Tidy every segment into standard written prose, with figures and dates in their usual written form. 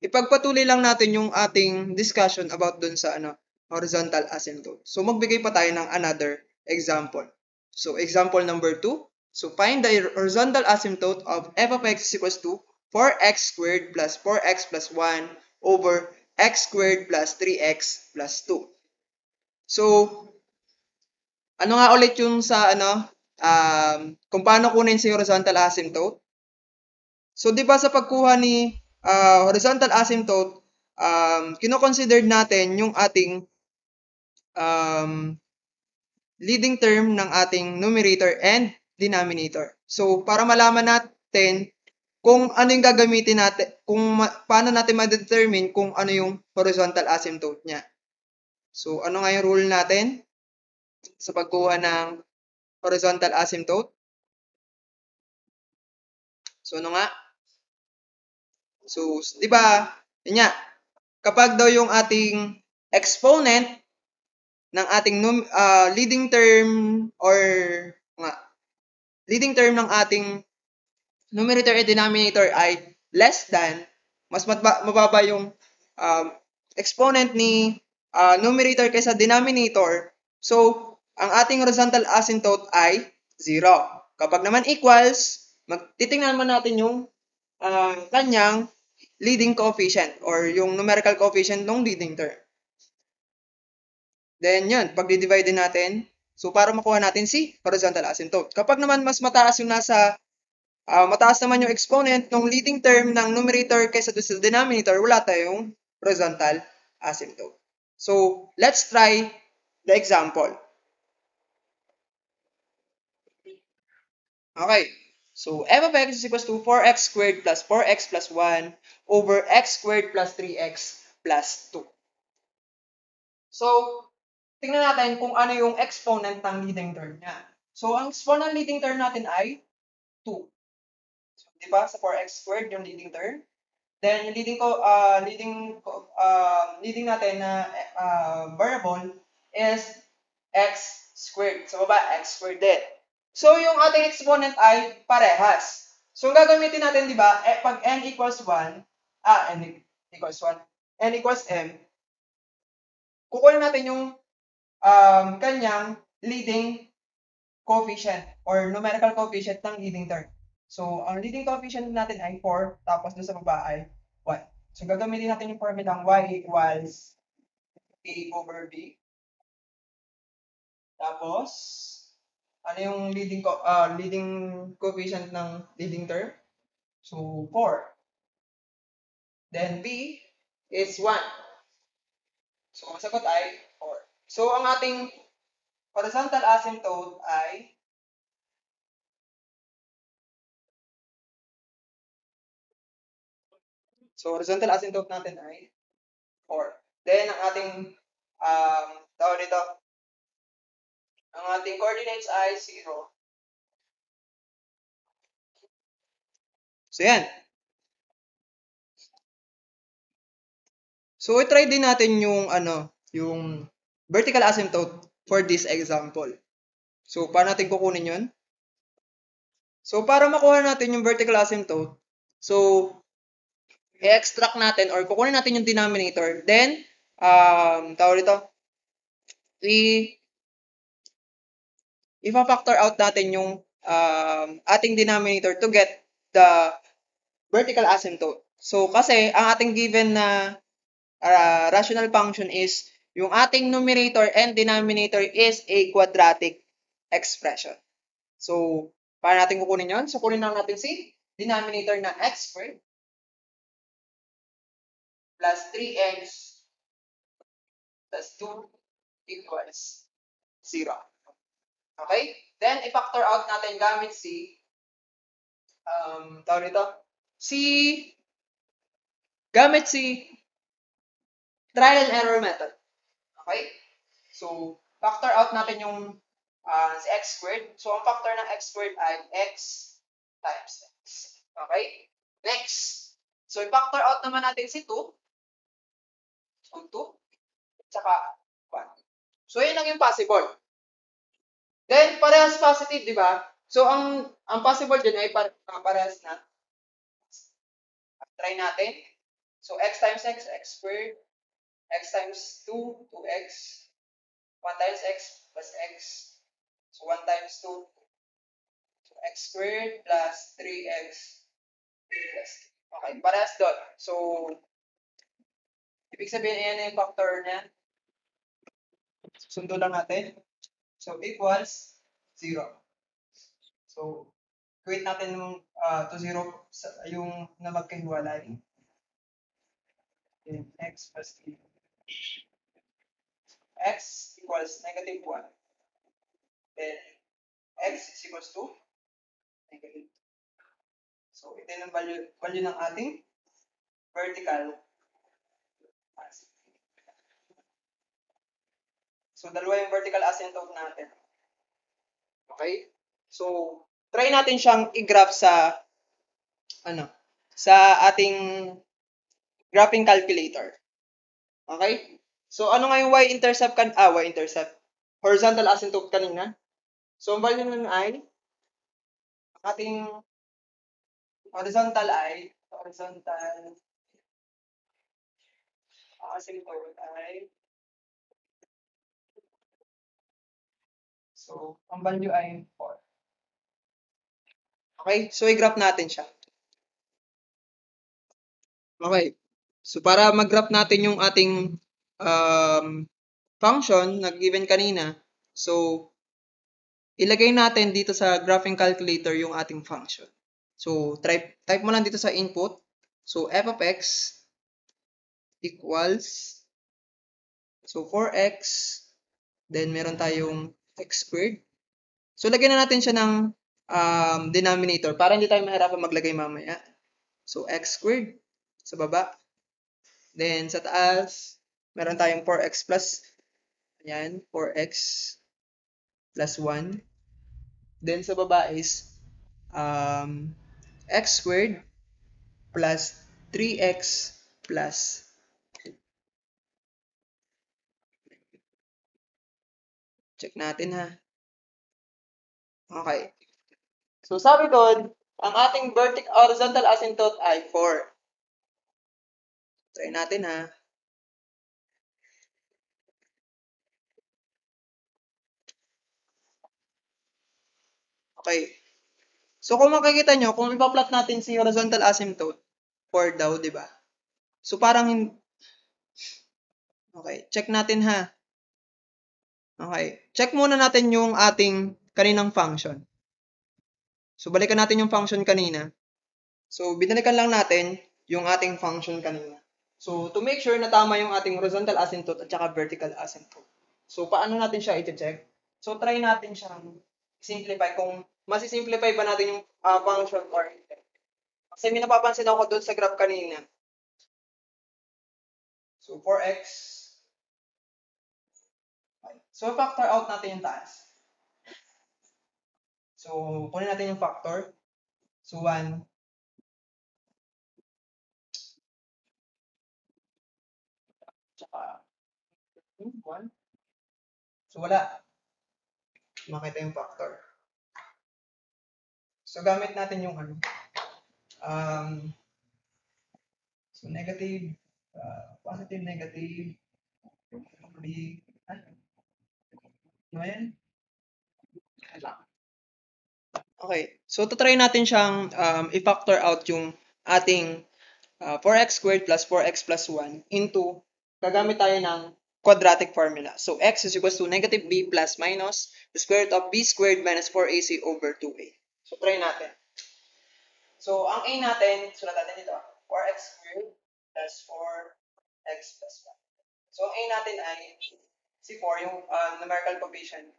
ipagpatuloy lang natin yung ating discussion about dun sa horizontal asymptote. So, magbigay pa tayo ng another example. So, example number 2. So, find the horizontal asymptote of f of x is equals to 4x squared plus 4x plus 1 over x squared plus 3x plus 2. So, ano nga ulit yung sa kung paano kunin si horizontal asymptote? So, di ba sa pagkuha ni horizontal asymptote, kino-consider natin yung ating leading term ng ating numerator and denominator. So, para malaman natin kung ano yung gagamitin natin, paano natin ma-determine kung ano yung horizontal asymptote niya. So, ano nga yung rule natin sa pagkuha ng horizontal asymptote? So, ano nga? So, di ba, yun nga, kapag daw yung ating exponent ng ating leading term or leading term ng ating numerator and denominator ay less than, mas mababa yung exponent ni numerator kaysa denominator. So, ang ating horizontal asymptote ay 0. Kapag naman equals, titingnan naman natin yung kanyang leading coefficient or yung numerical coefficient ng leading term. Then yun, pag-divide din natin, so para makuha natin si horizontal asymptote. Kapag naman mas mataas yung mataas naman yung exponent ng leading term ng numerator kaysa sa denominator, wala tayong horizontal asymptote. So, let's try the example. Okay. So, f of x is equals to 4x squared plus 4x plus 1 over x squared plus 3x plus 2. So, tingnan natin kung ano yung exponent ng leading term niya. So, ang exponent ng leading term natin ay 2. So, di ba? Sa 4x squared yung leading term. Then, yung leading natin na variable is x squared. Sa baba, x squared din. So, yung ating exponent ay parehas. So, ang gagamitin natin, di ba, pag n equals 1, n equals 1, n equals m, kukunin natin yung kanyang leading coefficient or numerical coefficient ng leading term. So, ang leading coefficient natin ay 4, tapos doon sa baba ay 1. So, gagamitin natin yung formulang y equals a over b. Tapos, ano yung leading coefficient ng leading term? So, 4. Then, b is 1. So, ang sagot ay 4. So, ang ating horizontal asymptote ay horizontal asymptote natin ay 4. Then, ang ating tawag nito, ang ating coordinates ay 0. So, yan. So, i-try din natin yung yung vertical asymptote for this example. So, paano natin kukunin yun? So, para makuha natin yung vertical asymptote, so, i-extract natin or kukunin natin yung denominator. Then, tawag dito, i-factor out natin yung ating denominator to get the vertical asymptote. So, kasi ang ating given na rational function is yung ating numerator and denominator is a quadratic expression. So, paano natin kukunin yun? So, kunin lang natin si denominator na x squared plus 3x plus 2 equals 0. Okay? Then, i-factor out natin gamit si tawag nito, gamit si trial and error method. Okay? So, factor out natin yung si x squared. So, ang factor ng x squared ay x times x. Okay? Next. So, i-factor out naman natin si 2. So, 2. Tsaka 1. So, yun lang yung possible. Then, parehas positive, di ba? So, ang possible dyan ay parehas na. Try natin. So x times x, x squared, x times 2, 2x, 1 times x plus x. So 1 times 2, so x squared plus 3x plus 2. Okay, parehas doon. So, ibig sabihin, yan yung factor niya. Sundo lang natin. So, equals 0. So, equate natin yung to 0 yung na magkahiwalay. Then, x plus 3. X equals negative 1. Then, x is equals to negative 2. So, ito yung value ng ating vertical asymptote. So, dalawa yung vertical asymptote natin. Okay? So, try natin siyang i-graph sa sa ating graphing calculator. Okay? So, ano nga yung y-intercept y-intercept? Horizontal asymptote kanina. So, ang value nun ay ating horizontal asymptote ay so, ang value ay 4. Okay? So, i-graph natin siya. Okay. So, para mag-graph natin yung ating function na given kanina, so, ilagay natin dito sa graphing calculator yung ating function. So, type mo lang dito sa input. So, f of x equals, so 4x, then meron tayong x squared. So, lagyan na natin siya ng denominator para hindi tayo mahirapan maglagay mamaya. So, x squared sa baba. Then, sa taas, meron tayong 4x plus, ayan, 4x plus 1. Then, sa baba is x squared plus 3x plus. Check natin ha. Okay. So, sabi doon, ang ating horizontal asymptote ay 4. Try natin ha. Okay. So, kung makikita nyo, kung ipa-plot natin si horizontal asymptote, 4 daw, di ba? So, parang, okay, check natin ha. Okay. Check muna natin yung ating kaninang function. So, balikan natin yung function kanina. So, binalikan lang natin yung ating function kanina. So, to make sure na tama yung ating horizontal asymptote at saka vertical asymptote. So, paano natin siya i-check? So, try natin siyang simplify kung masisimplify ba natin yung function or hindi. Kasi may napapansin ako doon sa graph kanina. So, 4x. So, factor out natin yung taas. So, kunin natin yung factor. So, 1. Tsaka, 1. So, wala. Makita yung factor. So, gamit natin yung so, negative, positive, negative, big, ano yan? Okay. So, try natin siyang i-factor out yung ating 4x squared plus 4x plus 1 into, gagamit tayo ng quadratic formula. So, x is equals to negative b plus minus the square root of b squared minus 4ac over 2a. So, try natin. So, ang a natin, sulat natin dito, 4x squared plus 4x plus 1. So, ang a natin ay si 4, yung numerical coefficient.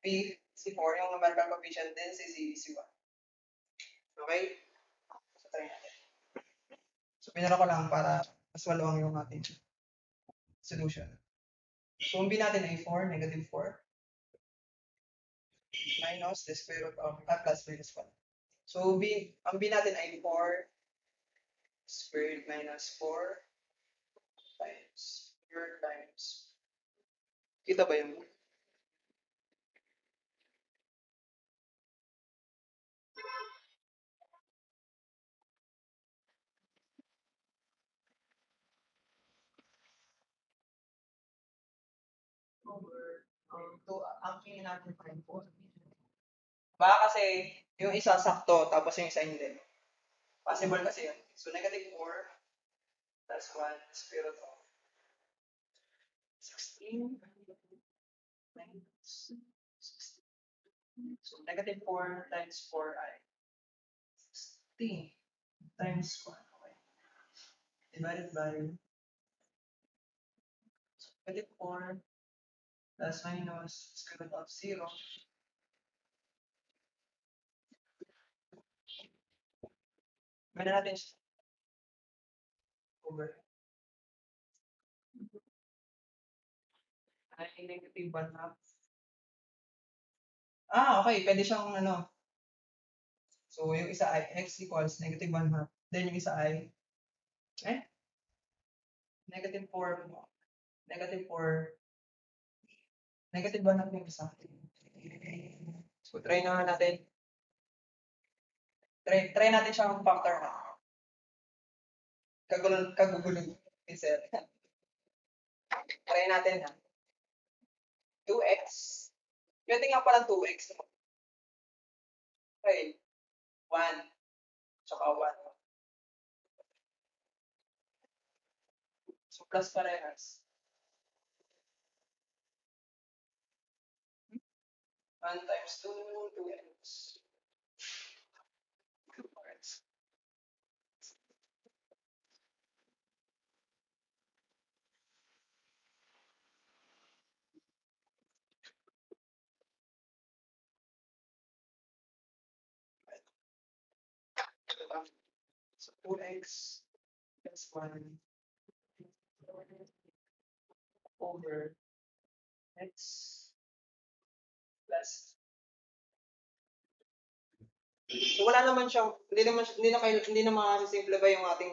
B, si 4, yung numerical coefficient. Then, si z, si 1. Okay? So, try natin. So, pinara ko lang para mas maluwang yung ating solution. So, ang b natin ay 4, negative 4. Minus the square root of plus minus 1. So, ang b natin ay 4 squared minus 4 times 4 times. Kita ba yung hindi natin find 4. Baka kasi yung isa sakto, tapos yung isa hindi. Possible kasi yun. So, negative 4 plus 1 is equal to 16 minus 16. So, negative 4 times 4 ay 16 times 1. Okay. Divided by negative 4 plus minus square root of 0. Ganda natin siya. Over. Ay, negative 1 half. Okay. Pwede siyang ano. So, yung isa ay x equals negative 1 half. Then, yung isa ay negative 4. Negative 4. Negative 1 half yung isa. So, try na natin. Try natin siyang factor na. Kagugulong. Sir. Try natin ha. 2x. Pwede nga palang 2x. Okay. 1. Tsaka 1. So, plus parehas. 1 times 2, 2x. 2x. So, 2x plus 1 over x plus. So, wala naman siyang, hindi na makasimplify yung ating,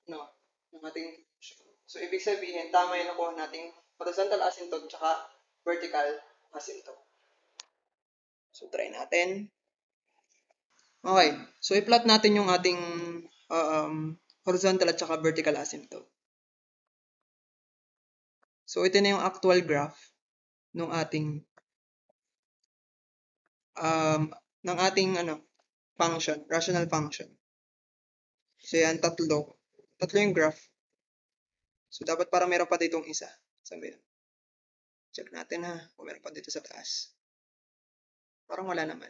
yung ating, so, ibig sabihin, tama yung nakuha nating horizontal asymptote tsaka vertical asymptote. So, try natin. Okay. So, i-plot natin yung ating horizontal at saka vertical asymptote. So, ito na yung actual graph ng ating function, rational function. So, yan, tatlo yung graph. So, dapat parang meron pa ditong isa. Sabi yan. Check natin ha, kung meron pa dito sa taas. Parang wala naman.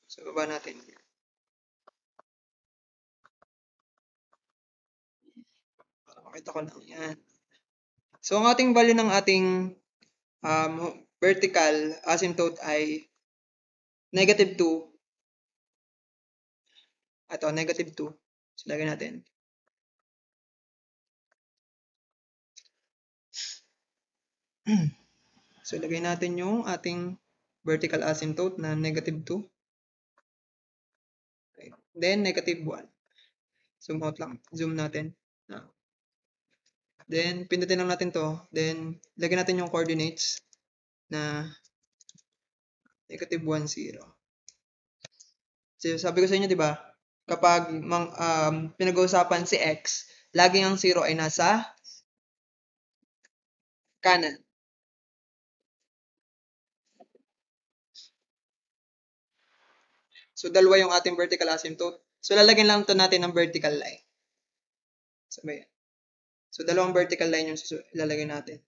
So, baba natin. Para makita ko lang yan. So, ang ating value ng ating vertical asymptote ay negative 2. Ito, negative 2. So, lagay natin. So, lagay natin yung ating vertical asymptote na negative 2. Okay. Then, negative 1. Zoom out lang. Zoom natin. Then, pindutin lang natin to. Then, lagyan natin yung coordinates na negative 1, 0. So, sabi ko sa inyo, di ba? Kapag pinag-uusapan si x, laging ang 0 ay nasa kanan. So, dalawa yung ating vertical asymptote. So, lalagyan lang to natin ng vertical line. Sabi yan. So, dalawang vertical line yung ilalagay natin.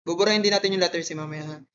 Buburahin din natin yung letter C mamaya.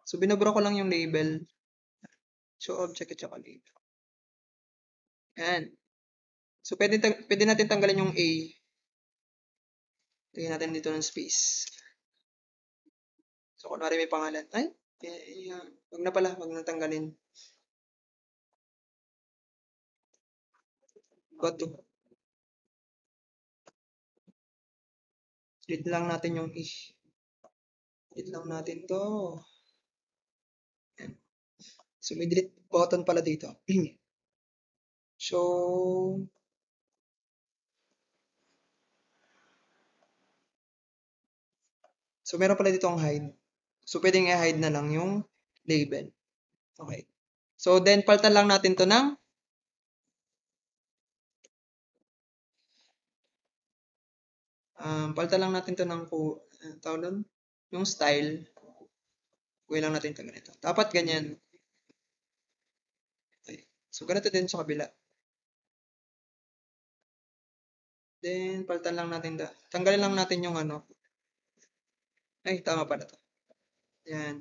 So, binubura ko lang yung label. Show object at saka label. Yan. So, pwede natin tanggalin yung A. Lagyan natin dito ng space. So, kunwari may pangalan. Ay, wag na pala, wag na tanggalin. Go to. Delete lang natin yung ish. Delete lang natin to. Yan. So, may delete button pala dito. So, meron pala dito ang hide. So, pwedeng i-hide na lang yung label. Okay. So, then, palitan lang natin to ng palitan lang natin to ng tawag doon, yung style. Gawin lang natin ito ganito. Dapat ganyan. Okay. So, ganito din sa kabila. Then, palitan lang natin tanggalin lang natin yung ano. Ay, tama pala to. Yan.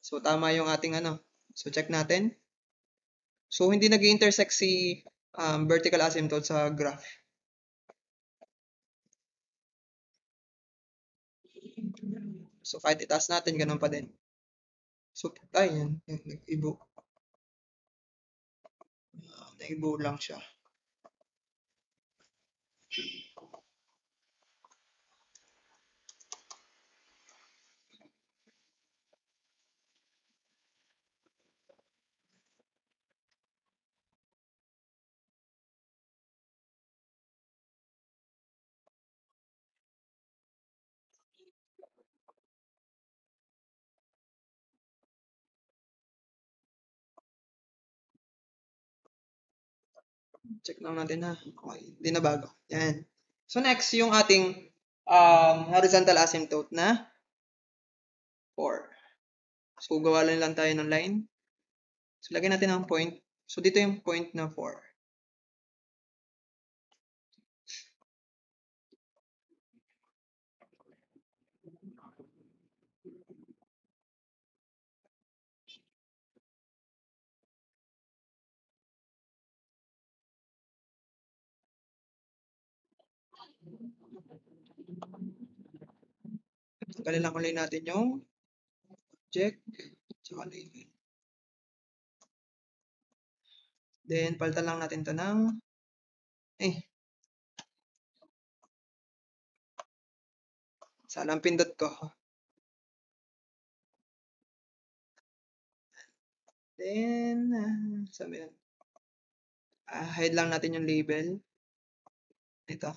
So, tama yung ating ano. So, check natin. So, hindi nag-intersect si vertical asymptote sa graph. So, kahit itaas natin, ganun pa din. So, ay, yan. Nag-ibo. Nag-ibo lang siya. Check lang natin na. Okay, hindi na bago. Yan. So, next, yung ating horizontal asymptote na 4. So, gawa lang tayo ng line. So, lagyan natin ng point. So, dito yung point na 4. Tanggalin lang ulit natin yung object. Tsaka label. Then, palitan lang natin to ng salang pindot ko. Then, sabi yan. Hide lang natin yung label. Ito.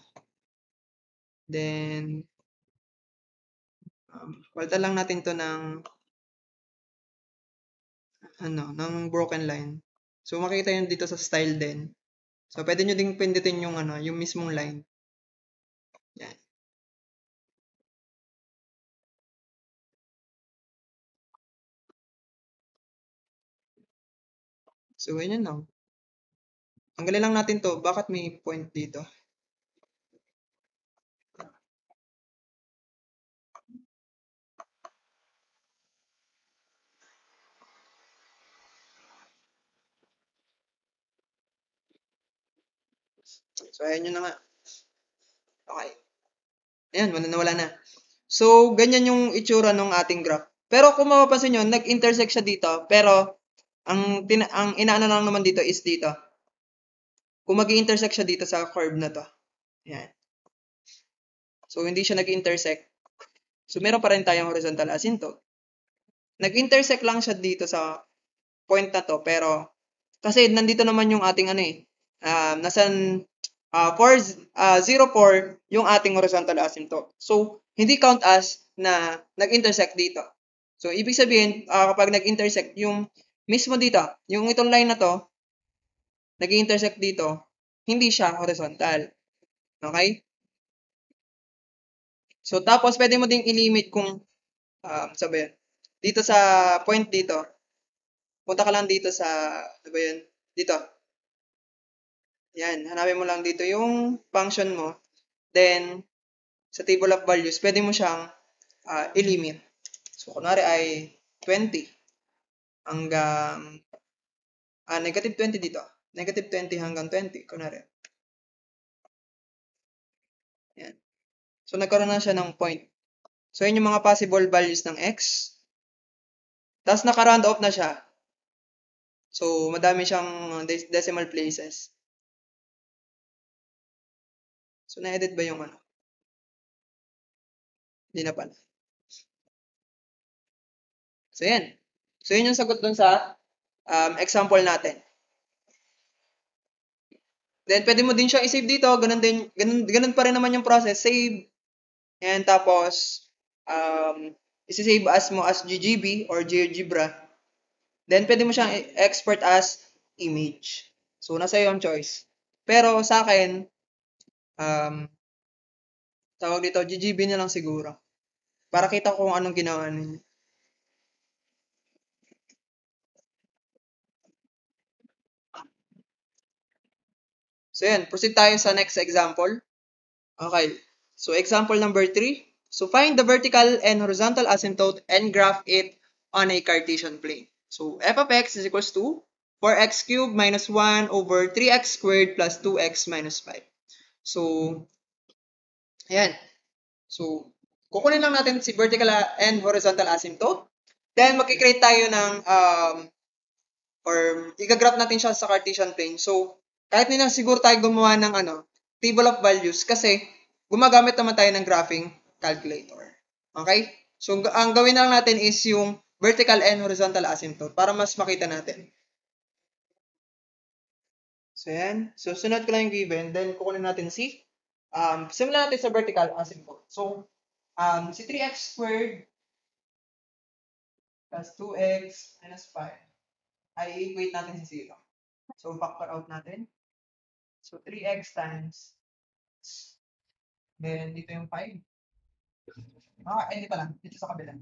Then, palitan lang natin to ng ng broken line. So, makikita yun dito sa style din. So, pwede nyo ding pindutin yung yung mismong line. Yan. So, ganyan lang. Tanggalin lang natin to. Bakit may point dito? So, ayan yun na nga. Okay. Ayan, nawala na. So, ganyan yung itsura ng ating graph. Pero kung mapapansin nyo, nag-intersect siya dito. Pero, ang inaano lang naman dito is dito. Kung mag-intersect siya dito sa curve na to. Ayan. So, hindi siya nag-intersect. So, meron pa rin tayong horizontal asymptote. Nag-intersect lang siya dito sa point na to. Pero, kasi nandito naman yung ating nasan 0,4 yung ating horizontal asymptote. So, hindi count as na nag-intersect dito. So, ibig sabihin, kapag nag-intersect yung mismo dito, yung itong line na to, nag-intersect dito, hindi siya horizontal. Okay? So, tapos, pwede mo ding ilimit kung, sabi, dito sa point dito, punta ka lang dito sa, ano ba yun? Dito. Yan, hanapin mo lang dito yung function mo. Then, sa table of values, pwede mo siyang i-limit. So, kunwari ay 20 hanggang negative 20 dito. Negative 20 hanggang 20, kunwari. Yan. So, nagkaroon na siya ng point. So, yun yung mga possible values ng x. Tapos, naka-round off na siya. So, madami siyang decimal places. So, na-edit ba yung ano? Hindi na pala. So, yan. So, yun yung sagot dun sa example natin. Then, pwede mo din siyang i-save dito. Ganun pa rin naman yung process. Save. And tapos, isi-save as mo as GGB or GeoGebra. Then, pwede mo siyang export as image. So, nasa iyo ang choice. Pero, sa akin, tawag dito, GGB na lang siguro. Para kita ko kung anong ginawa ninyo. So, yan. Proceed tayo sa next example. Okay. So, example number 3. So, find the vertical and horizontal asymptote and graph it on a Cartesian plane. So, f of x is equals to 4x cubed minus 1 over 3x squared plus 2x minus 5. So, ayan. So, kukunin lang natin si vertical and horizontal asymptote. Then, magkikreate tayo ng, or igagraph natin siya sa Cartesian plane. So, kahit nila siguro tayo gumawa ng table of values kasi gumagamit naman tayo ng graphing calculator. Okay? So, ang gawin lang natin is yung vertical and horizontal asymptote para mas makita natin. So, yan. So, sunod ko lang yung given. Then, kukunin natin si, simulan natin sa vertical asymptote. So, si 3x squared plus 2x minus 5 ay equate natin sa 0. So, factor out natin. So, 3x times, then dito yung 5. Hindi pa lang. Dito sa kabila.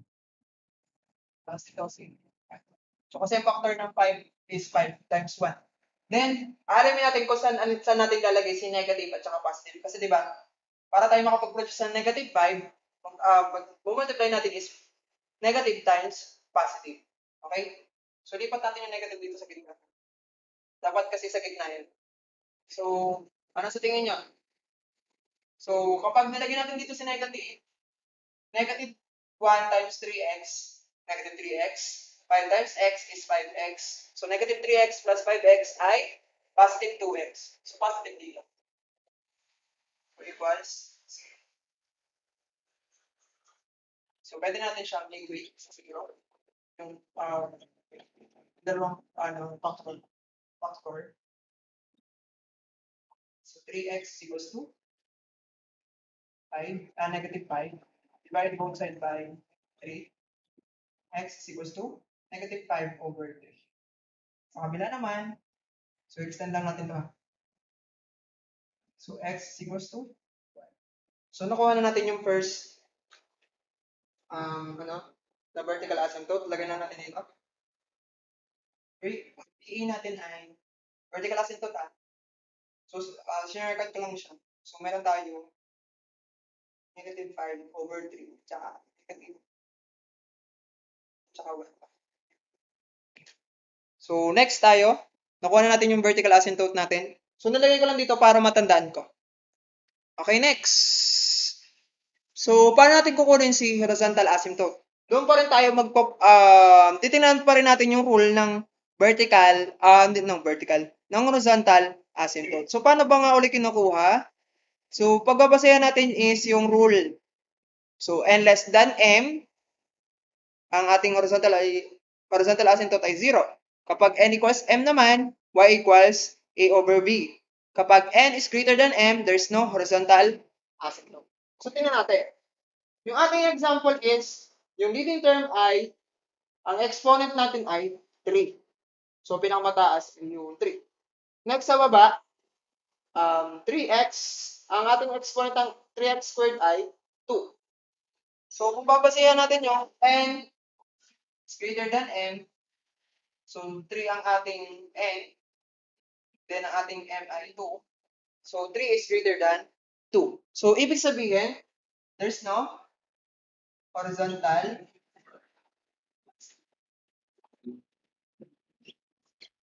Tapos dito si 5. So, kasi yung factor ng 5 is 5 times 1. Then, alamin natin kung saan natin lalagay si negative at saka positive. Kasi di ba, para tayo makapag-produce ng negative 5, pag multiply natin is negative times positive. Okay? So, lipat natin yung negative dito sa gitna. Dapat kasi sa gitna yun. So, ano sa tingin nyo? So, kapag nilagay natin dito si negative 1 times 3x, negative 3x, 5 times x is 5x. So, negative 3x plus 5x ay positive 2x. So, positive dito. So, equals 0. So, pwede natin siyang equate sa 0. Yung dalawang factor. So, 3x equals to 5, negative 5. Divide both sides by 3. X is equals to negative 5 over 3. Sa kabila naman, so extend lang natin ito. So x is equals to 1. So nakuha na natin yung first the vertical asymptote. Lagyan lang natin dito. Okay. PE natin ay vertical asymptote So share-cut ko lang siya. So meron tayo negative 5 over 3 tsaka negative tsaka 1. So next tayo, nakuha na natin yung vertical asymptote natin. So nalagay ko lang dito para matandaan ko. Okay, next. So, paano natin kukunin si horizontal asymptote? Doon pa rin tayo titingnan pa rin natin yung rule ng ng horizontal asymptote. So, paano ba nga ulit kinukuha? So, pagbabasehan natin is yung rule. So, n less than m, ang ating horizontal asymptote ay 0. Kapag n equals m naman, y equals a over b. Kapag n is greater than m, there's no horizontal asymptote. So, tingnan natin. Yung ating example is, yung leading term ay, ang exponent natin ay 3. So, pinakamataas yung 3. Next sa baba, 3x, ang ating exponent ng 3x squared ay 2. So, kung babasehan natin yung n is greater than m, so 3 ang ating n, then ang ating m ay 2. So, 3 is greater than 2. So, ibig sabihin, there's no horizontal.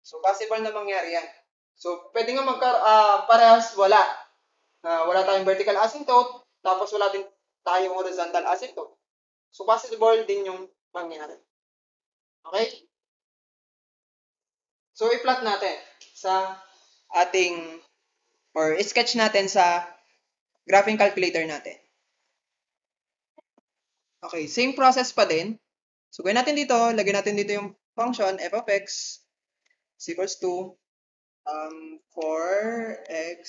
So, possible na mangyari yan. So, pwede nga parehas wala. Wala tayong vertical asymptote, tapos wala din tayong horizontal asymptote. So, possible din yung mangyari. Okay? So, i-plot natin sa ating or sketch natin sa graphing calculator natin. Okay, same process pa din. So, gawin natin dito, lagyan natin dito yung function f of x is equals to 4x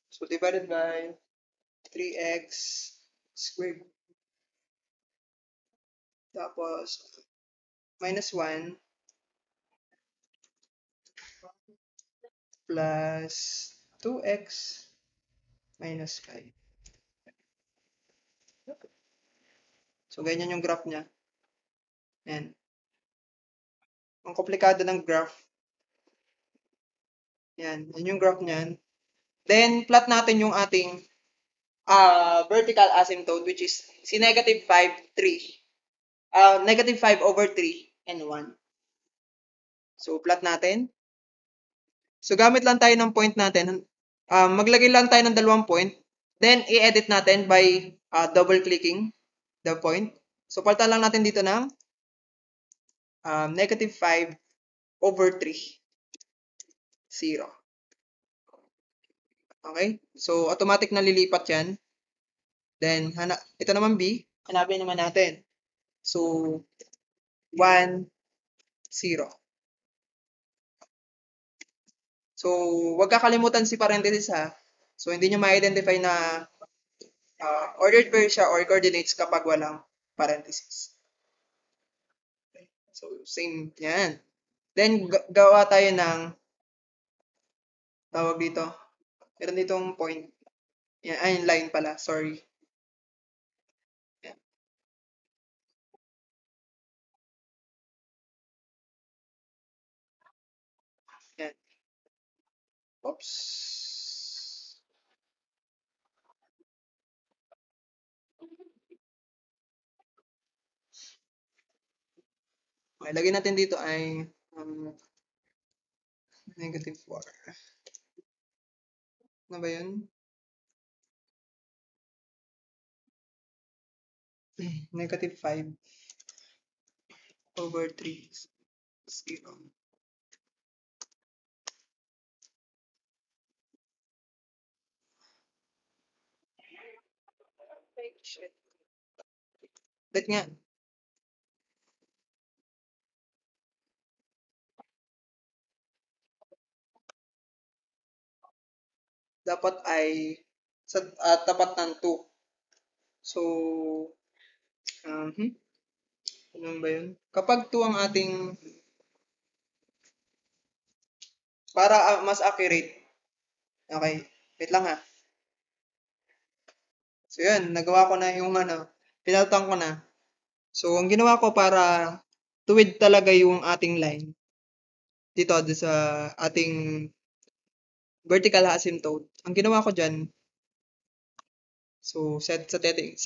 so divided by 3x squared. Tapos, minus 1 plus 2x minus 5. So, ganyan yung graph niya. Ayan. Ang komplikado ng graph. Yan. Yan yung graph niyan. Then, plot natin yung ating vertical asymptote which is si negative 5, 3. Negative 5 over 3 and 1. So, plot natin. So, gamit lang tayo ng point natin. Maglagay lang tayo ng dalawang point. Then, i-edit natin by double-clicking the point. So, palitan lang natin dito ng negative 5 over 3. 0. Okay? So, automatic na lilipat yan. Then, ito naman B. Hanapin naman natin. So, 1, 0. So, huwag kakalimutan si parenthesis ha. So, hindi nyo ma-identify na ordered pair siya or coordinates kapag walang parenthesis. Okay. So, same yan. Then, gawa tayo ng tawag dito. Meron ditong point. Yan, ay, line pala. Sorry. Yan. Yan. Oops. Okay, lagyan natin dito ay negative 4. Ano ba yun? Negative 5 over 3 is 0. Shit. That nga. Dapat ay sa tapat ng 2. So, ano ba yun? Kapag 2 ang ating para mas accurate. Okay. Wait lang ha. So, yun. Nagawa ko na yung pinaltan ko na. So, ang ginawa ko para tuwid talaga yung ating line. Dito sa ating vertical asymptote. Ang ginawa ko dyan, so, sa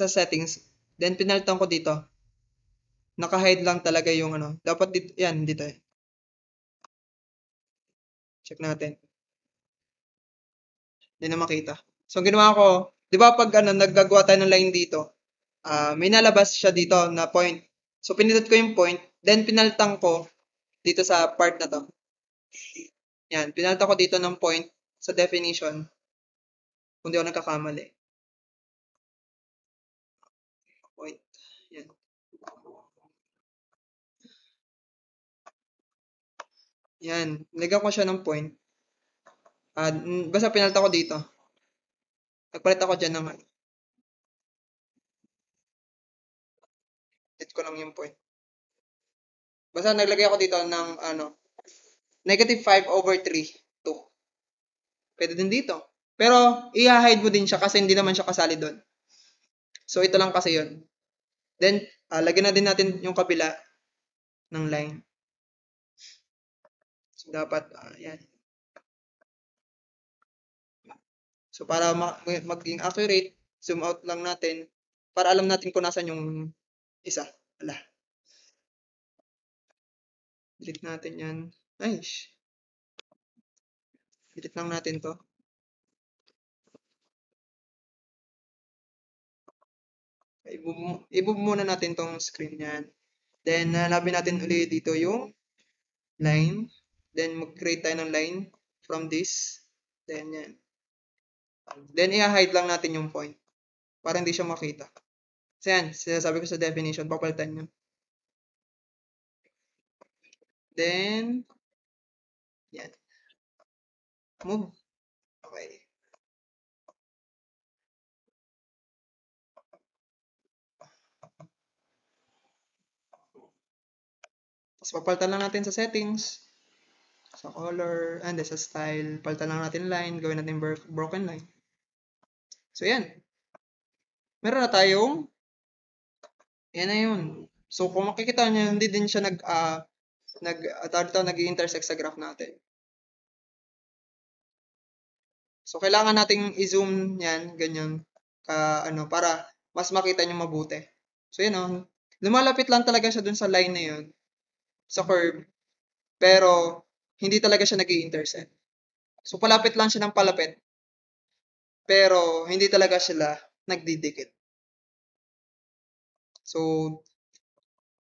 settings, then pinalitan ko dito. Naka-hide lang talaga yung dapat dito, yan, dito eh. Check natin. Hindi na makita. So, ang ginawa ko, di ba pag naggagawa tayo ng line dito, may nalabas siya dito na point. So, pinindot ko yung point, then pinalitan ko dito sa part na to. Yan, pinalitan ko dito ng point sa definition. Kung di ako nagkakamali. Point. Yan. Yan. Nilagyan ko siya ng point. Basta pinalitan ko dito. Nagpalit ako dyan ng edit ko lang yung point. Basta naglagay ako dito ng negative 5 over 3. 2. Pwede din dito. Pero, i-hide mo din siya kasi hindi naman siya kasali doon. So, ito lang kasi yun. Then, lagyan na din natin yung kabila ng line. So, dapat, yan. So, para maging accurate, zoom out lang natin para alam natin kung nasan yung isa. Wala. Delete natin yan. Nice. Delete lang natin to. I-move muna natin tong screen yan. Then, hanapin natin ulit dito yung line. Then, mag-create tayo ng line from this. Then, yan. Then, i-hide lang natin yung point para hindi siya makita. So, yan. Sinasabi ko sa definition, papalitan nyo. Then, yan. Move. Okay. Tapos, papalitan lang natin sa settings. Sa color, and sa style. Palitan lang natin line. Gawin natin broken line. So, yan. Meron na tayong, yan na yun. So, kung makikita nyo, hindi din siya nag-intersect sa graph natin. So, kailangan nating i-zoom yan, ganyan, para mas makita nyo mabuti. So, yun lumalapit lang talaga siya dun sa line na yun, sa curve, pero hindi talaga siya nag-i-intersect. So, palapit lang siya ng palapit, pero hindi talaga sila nagdidikit. So,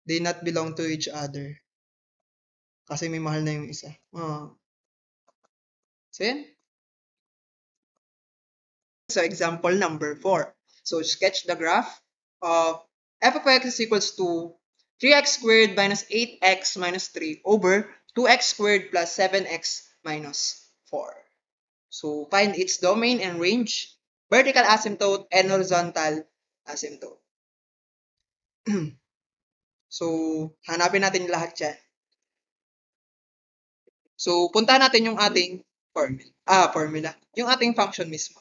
they not belong to each other. Kasi may mahal na yung isa. So, yan. So, example number 4. So, sketch the graph of f of x is equals to 3x squared minus 8x minus 3 over 2x squared plus 7x minus 4. So, find its domain and range, vertical asymptote, and horizontal asymptote. So, hanapin natin lahat yan. So, punta natin yung ating formula. Yung ating function mismo.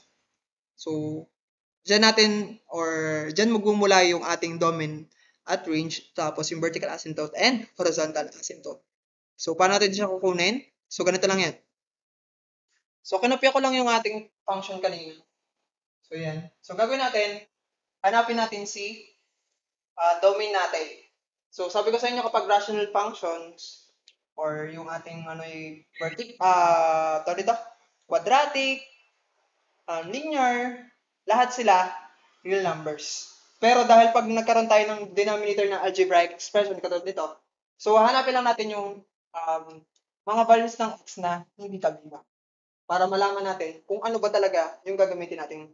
So, dyan magmumula yung ating domain at range, tapos yung vertical asymptote and horizontal asymptote. So, paano natin siya kukunin? So, ganito lang yan. So, kinopya ko lang yung ating function kanina. So, yan. So, gagawin natin, hanapin natin si domain natin. So, sabi ko sa inyo kapag rational functions or yung ating quadratic, linear, lahat sila real numbers. Pero dahil pag nagkaroon tayo ng denominator ng algebraic expression katulad nito, so hanapin lang natin yung mga values ng x na hindi kabilang para malaman natin kung ano ba talaga yung gagamitin nating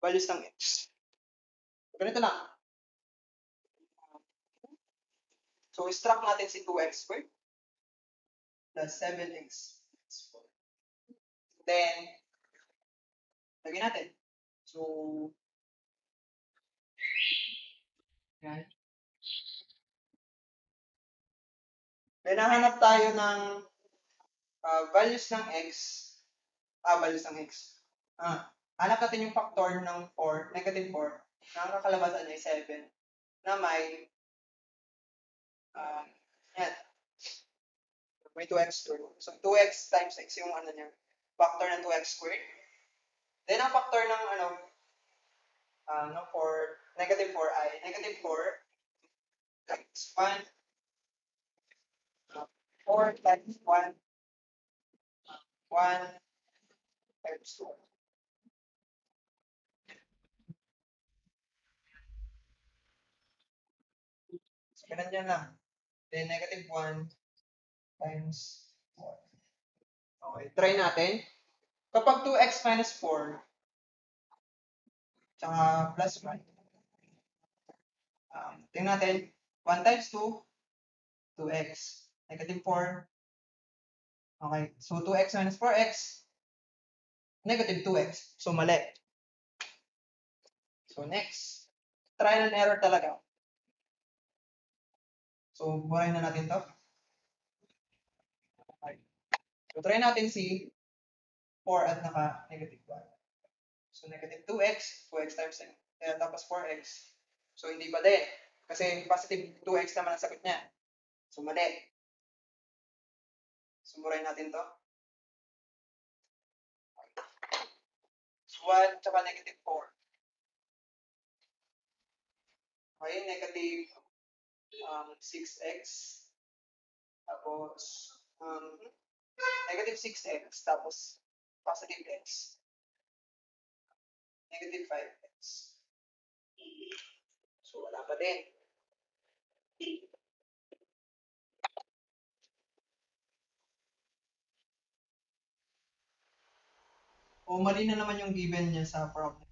values ng x. So, ganito lang. So, extract natin si 2x squared plus 7x. Then, lagyan natin. So, yan. Then, nahanap tayo ng values ng x. Values ng x. Hanap natin yung factor ng 4, negative 4, na ang kakalabasan ay 7, na may, yan, may 2x squared. So, 2x times x yung niya, factor ng 2x squared. Then, ang factor ng, ng 4, negative 4 ay negative 4 times 1, 4 times 1, 1 times 2. So, ganun yan lang. Then, negative 1 times 4. Okay, try natin. Kapag 2x minus 4, tsaka plus 1, tingnan natin, 1 times 2, 2x. Negative 4. Okay, so 2x minus 4x, negative 2x. So, mali. So, next. Trial and error talaga. So, burahin na natin to. Okay. So, try natin si 4 at naka-negative 1. So, negative 2x, 2x times tapos 4x. So, hindi pa din. Kasi positive 2x naman ang sagot niya. So, mali. So, burahin natin to. So, 1 tsaka negative 4. Okay, negative 6x. Tapos, negative 6x. Tapos, positive x. negative 5x. So, wala pa din. O, mali na naman yung given niya sa problem.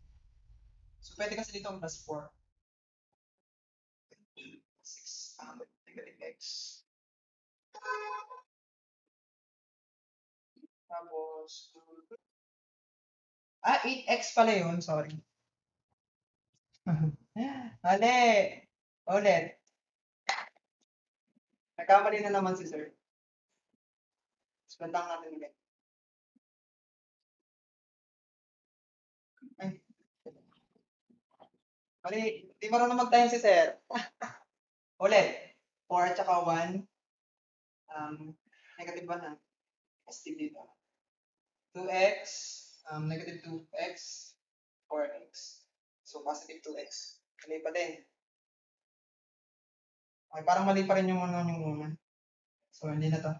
So, pwede kasi dito ang plus 4. 6 negative x. Tapos, 8x pala yun. Sorry. Mali. Ulit. Nagkamali na naman si sir. Spendang natin ulit. Ay. Mali. Di marunong mag-time si sir. Ulit. 4 at saka 1. Negative 1 ha. Positive dito. 2x. Negative 2x. 4x. So, positive 2x. Mali pa din. Okay, parang mali pa rin yung una. So, hindi na to.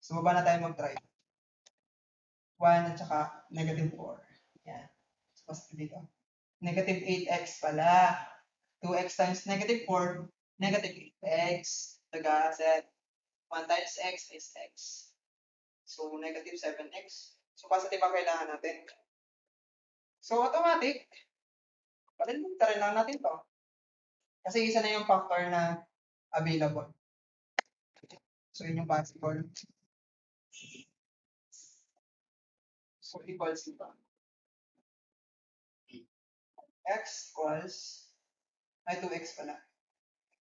So, baba na tayo mag-try. 1 at saka negative 4. Yan. So, positive dito. Negative 8x pala. 2x times negative 4, negative 8x. Taga set. 1 times x is x. So, negative 7x. So, positive ang kailangan natin. So, automatic. Palilinta rin lang natin to. Kasi isa na yung factor na available. So, yun yung possible. So, equals ito. X equals, ay 2x pala.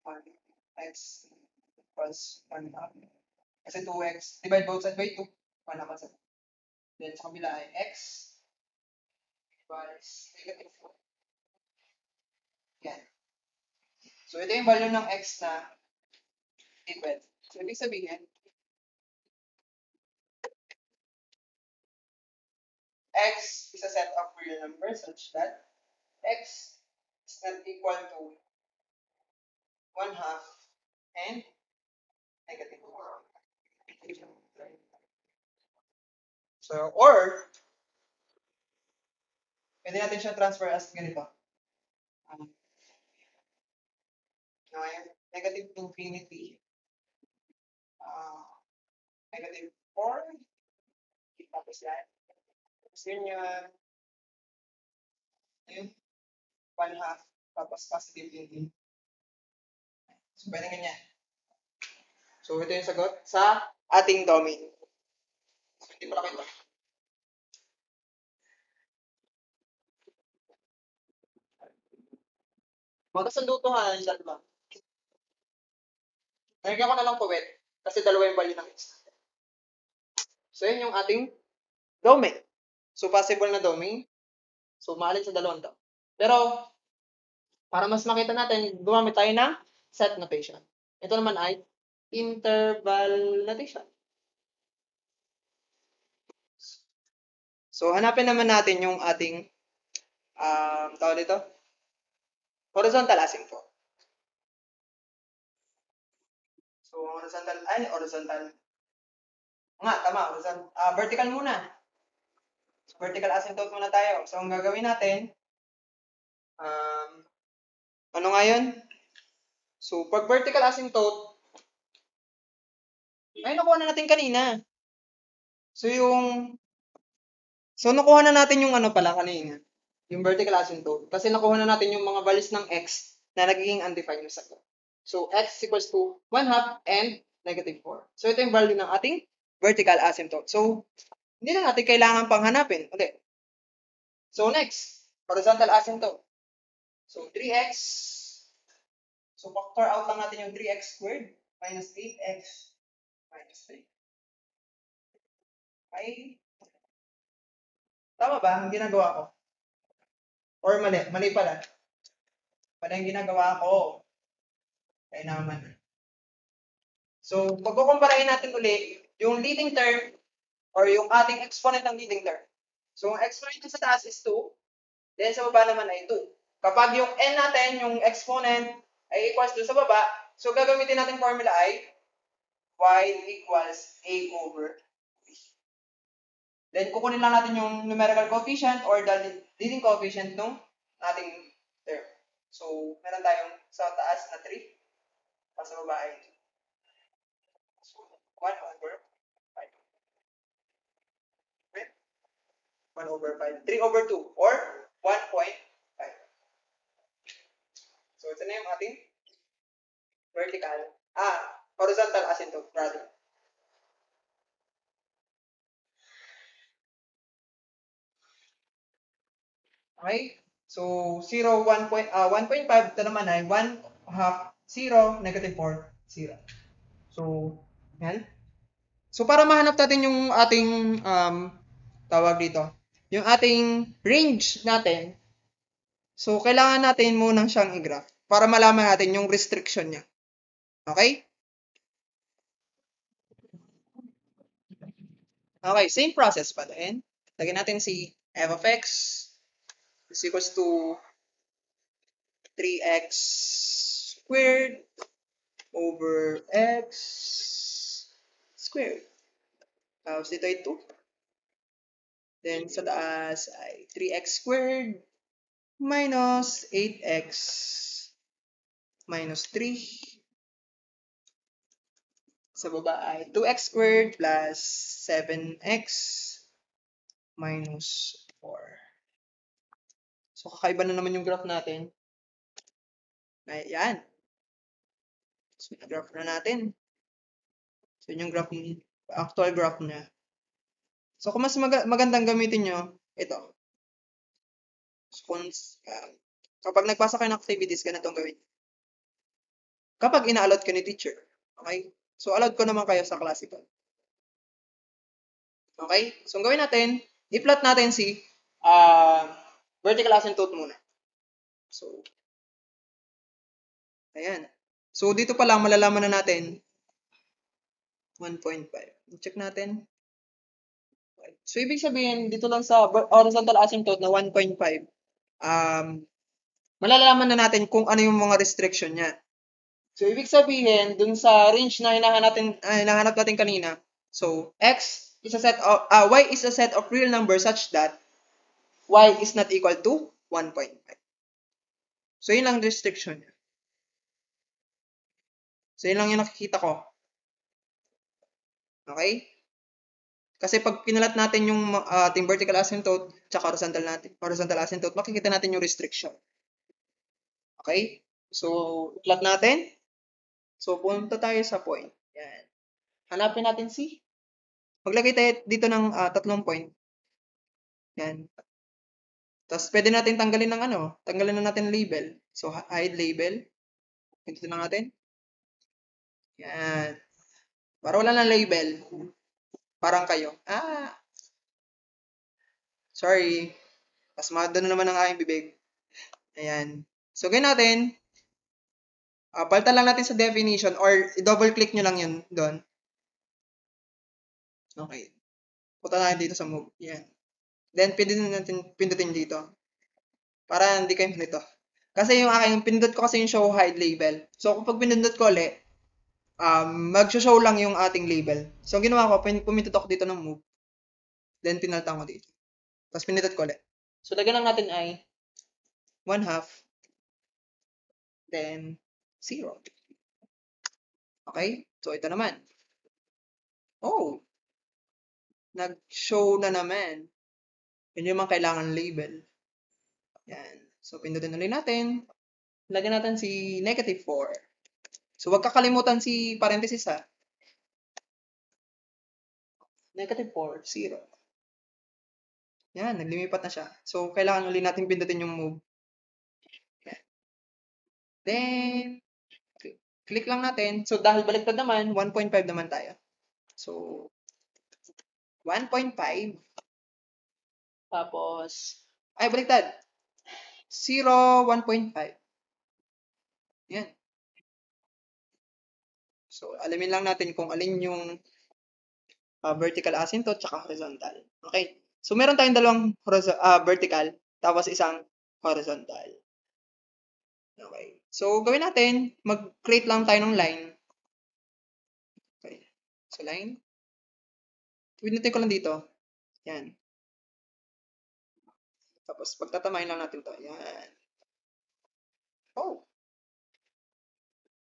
1 x equals 1 half. Kasi 2x, divide both sides by 2. 1 half sa. Then, sa kabila ay x equals negative 4. Yan. So, ito yung value ng x na equal. So, ibig sabihin, x is a set of real numbers such that x is not equal to 1 half and negative 4. So, or, pwede natin siya transfer as ganito. Negative infinity. Negative 4. Tapos yan. Tapos yun yung 1 half. Tapos positive infinity. So, pwede ganyan. So, ito yung sagot sa ating domain. So, hindi pala kita. Magkasundo to ha, yung dalawa. Nalagyan ko na lang puwet kasi dalawa yung value ng x. So, yun yung ating domain. So, possible na domain. So, maalin sa dalawang to. Pero, para mas makita natin, gumamit tayo ng set notation. Ito naman ay interval notation. So, hanapin naman natin yung ating tawag dito, horizontal asymptote. So, horizontal. Nga, tama, horizontal. Vertical muna. So, vertical asymptote muna tayo. So, ang gagawin natin, ano nga yun? So, pag vertical asymptote, ay, nakuha na natin kanina. So, nakuha na natin yung ano pala kanina. Yung vertical asymptote. Kasi nakuha na natin yung mga values ng x na nagiging undefined na sagot. So, x equals to 1 half and negative 4. So, ito yung value ng ating vertical asymptote. So, hindi na natin kailangan pang hanapin. Okay. So, next, horizontal asymptote. So, 3x. So, factor out lang natin yung 3x squared minus 8x minus 3. Ay, tama ba ang ginagawa ko? Or mali? Mali pala. Mali ang ginagawa ko. Kaya naman. So, pagkukumparahin natin uli, yung leading term or yung ating exponent ng leading term. So, ang exponent sa taas is 2. Then, sa baba naman ay 2. Kapag yung n natin, yung exponent, ay equals to sa baba, so gagamitin natin formula ay y equals a over b. Then, kukunin lang natin yung numerical coefficient or the leading coefficient ng ating term. So, meron tayong sa taas na 3, sa baba ay 2. So, 1 over 5. Okay? 1 over 5. 3 over 2 or 1.5. So, ito na yung ating horizontal asymptote, rather. Okay? So, 0, 1.5, ito naman ay 1 half, 0, negative 4, 0. So, yan. So, para mahanap natin yung ating, tawag dito, yung ating range natin, so, kailangan natin munang siyang i-graph para malaman natin yung restriction niya. Okay? Okay, same process pa din. Lagyan natin si f of x is equals to 3x squared over x squared. Tapos dito ay 2. Then sa taas ay 3x squared minus 8x minus 3. Sa baba ay 2x squared plus 7x minus 4. So, kakaiba na naman yung graph natin. Ayan. So, graph na natin. So, yun yung graph ni actual graph niya. So, kung mas magandang gamitin nyo, ito. So, kapag nagpasa kayo ng activities, ganito ang gawin. Kapag ina-allot ka ni teacher, okay? So, allowed ko naman kayo sa classical. Okay? So, ang gawin natin, i-plot natin si vertical asymptote muna. So, ayan. So, dito pa lang malalaman na natin 1.5. Check natin. Okay. So, ibig sabihin, dito lang sa horizontal asymptote na 1.5, malalaman na natin kung ano yung mga restriction niya. So, ibig sabihin, dun sa range na hinahanap natin kanina, so, y is a set of real numbers such that y is not equal to 1.5. So, yun lang restriction niya. So, yun lang yung nakikita ko. Okay? Kasi pag kinalat natin yung ating vertical asymptote tsaka horizontal asymptote, makikita natin yung restriction. Okay? So, plot natin. So, punta tayo sa point. Yan. Hanapin natin si. Maglagay tayo dito ng 3 point. Yan. Tapos, pwede natin tanggalin na natin label. So, hide label. Ito na natin. Yan. Para wala na label. Parang kayo. Sorry. Pasmado na naman ang aking bibig. Ayan. So, gawin natin. Palitan lang natin sa definition or i-double click nyo lang yun doon. Okay. Punta natin dito sa move. Yan. Then, pindutin dito. Para hindi kayo nito. Kasi yung aking, pinindot ko kasi yung show hide label. So, kapag pinindot ko ulit, mag-show lang yung ating label. So, ang ginawa ko, pumindot ako dito ng move. Then, pinalitan ko dito. Tapos, pinindot ko ulit. So, lagyan lang natin ay 1/2. Then, 0. Okay? So, ito naman. Oh! Nag-show na naman. Yun yung mga kailangan label. Yan. So, pindutin ulit natin. Lagyan natin si negative 4. So, wag kakalimutan si parenthesis ha. Negative 4, 0. Yan, naglimipat na siya. So, kailangan ulit natin pindutin yung move. Yan. Then, click lang natin. So, dahil baliktad naman, 1.5 naman tayo. So, 1.5. Tapos, baliktad. 0, 1.5. Yan. So, alamin lang natin kung alin yung vertical asymptote tsaka horizontal. Okay. So, meron tayong dalawang vertical tapos isang horizontal. Okay. So, gawin natin, mag-create lang tayo ng line. Okay. So, line. Pinutin ko lang dito. Yan. Tapos, pagtatamain lang natin to. Yan. Oh,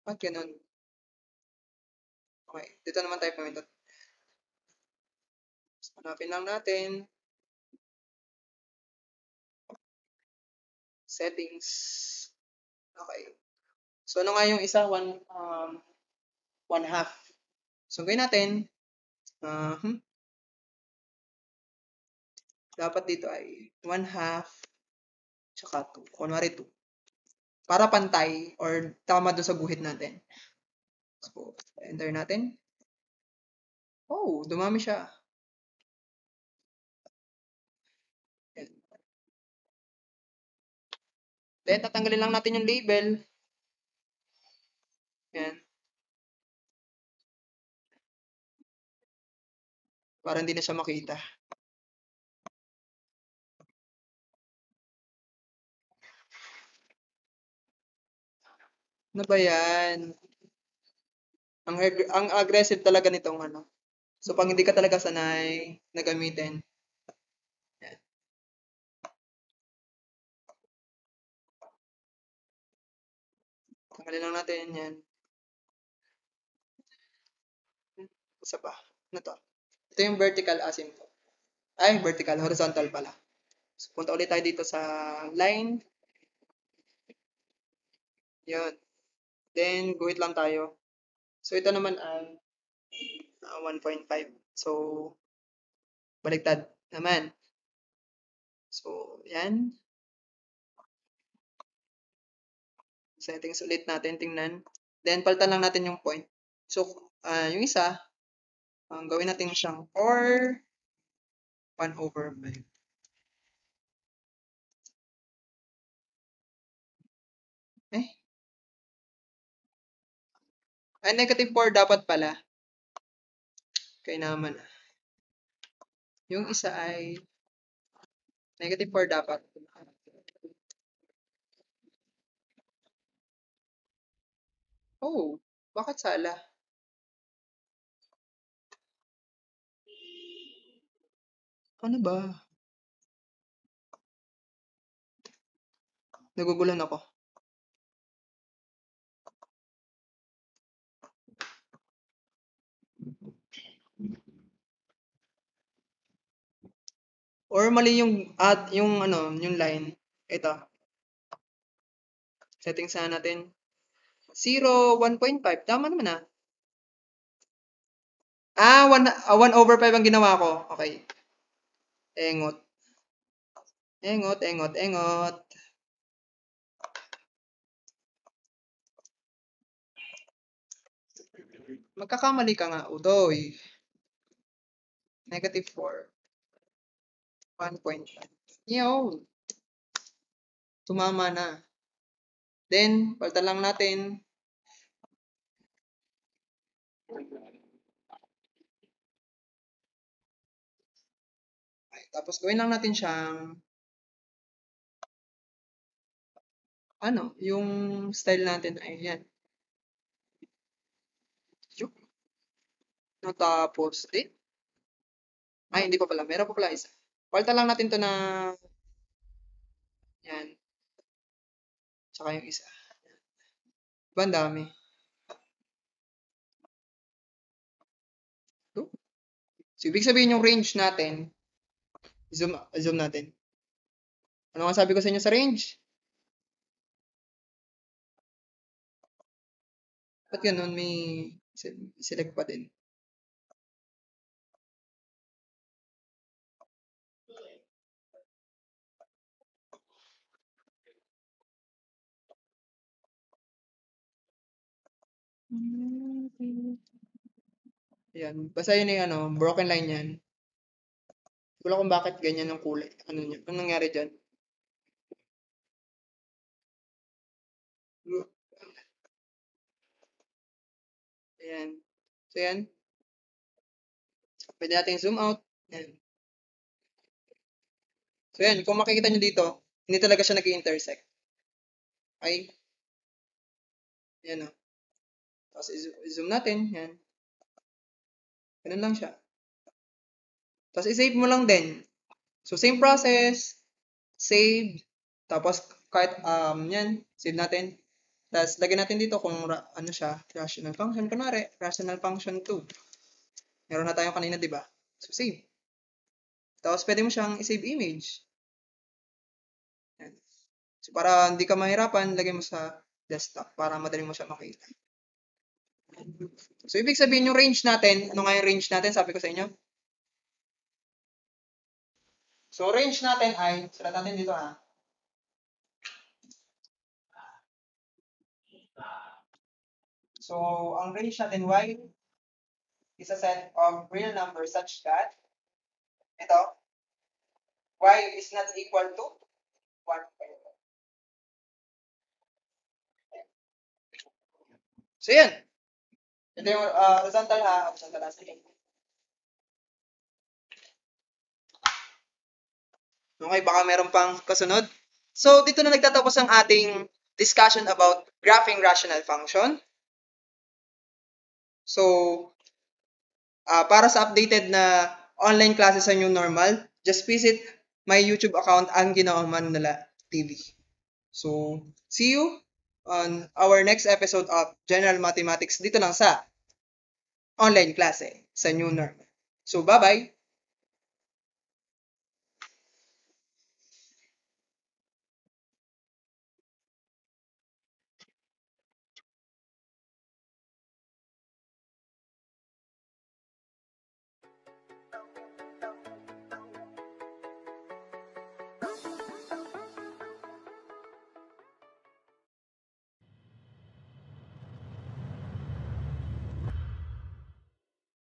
ba't ganun? Okay, dito naman tayo pumindot. Hanapin lang natin. Settings. Okay. So, ano nga yung isa? One half. So, gawin natin. Dapat dito ay 1/2 tsaka 2. Kunwari 2. Para pantay or tama doon sa guhit natin. So, enter natin. Oh, dumami siya. Yan. Then, tatanggalin lang natin yung label. Yan. Para hindi na siya makita. Ano ba yan? Ang aggressive talaga nitong ano. So, pag hindi ka talaga sanay na gamitin. Yan. Tanggalin lang natin yan. Isa pa. Ano to? Ito yung vertical asymptote. Ay, vertical. Horizontal pala. So, punta ulit tayo dito sa line. Yun. Then, guhit lang tayo. So, ito naman ay 1.5. So, baliktad naman. So, yan. Settings ulit natin, tingnan. Then, palitan lang natin yung point. So, yung isa, gawin natin siyang or 1/5. Ay, -4 dapat pala. Kaya naman. Yung isa ay -4 dapat. Oh, bakit sala? Ano ba? Nagugulan ako. Or mali yung yung line. Ito. Settings na natin. 0, 1.5. Tama naman ah. 1/5 ang ginawa ko. Okay. Engot. Engot, engot, engot. Magkakamali ka nga, Udoy. -4. 1.5. Yun. Tumama na. Then, palitan lang natin. Okay, tapos gawin lang natin siyang yung style natin ay yan. Tapos, ay, hindi pa pala. Meron pa pala isa. Palitan lang natin to na yan. Tsaka yung isa. Diba ang dami? So, ibig sabihin yung range natin, zoom natin. Ano nga sabi ko sa inyo sa range? Ba't ganun? May select pa din. Ayan. Basta yun yung broken line yan. Wala kung bakit ganyan yung kulay. Anong nangyari dyan? Ayan. So, yan. Pwede natin zoom out. Ayan. So, yan. Kung makikita nyo dito, hindi talaga siya nag-intersect. Okay? Yan o. Tapos, i-zoom natin. Yan. Ganun lang siya. Tapos, i-save mo lang din. So, same process. save, tapos kahit yan, save natin. Tapos lagyan natin dito kung ano siya, rational function. Kunwari, rational function 2. Meron na tayo kanina, di ba? So, save. Tapos pwede mo siyang i-save image. Yan. So, para hindi ka mahirapan, lagay mo sa desktop para madali mo siya makita. So, ibig sabihin yung range natin, ano nga yung range natin, sabi ko sa inyo? So, range natin ay, sulat natin dito ha. So, ang range natin y is a set of real numbers such that ito, y is not equal to 1. So, yan. Ito yung horizontal ha, horizontal asymptote. Okay, baka meron pang kasunod. So, dito na nagtatapos ang ating discussion about graphing rational function. So, para sa updated na online classes sa new normal, just visit my YouTube account, ang Ginoong Manula TV. So, see you on our next episode of General Mathematics dito lang sa online klase sa new normal. So, bye-bye!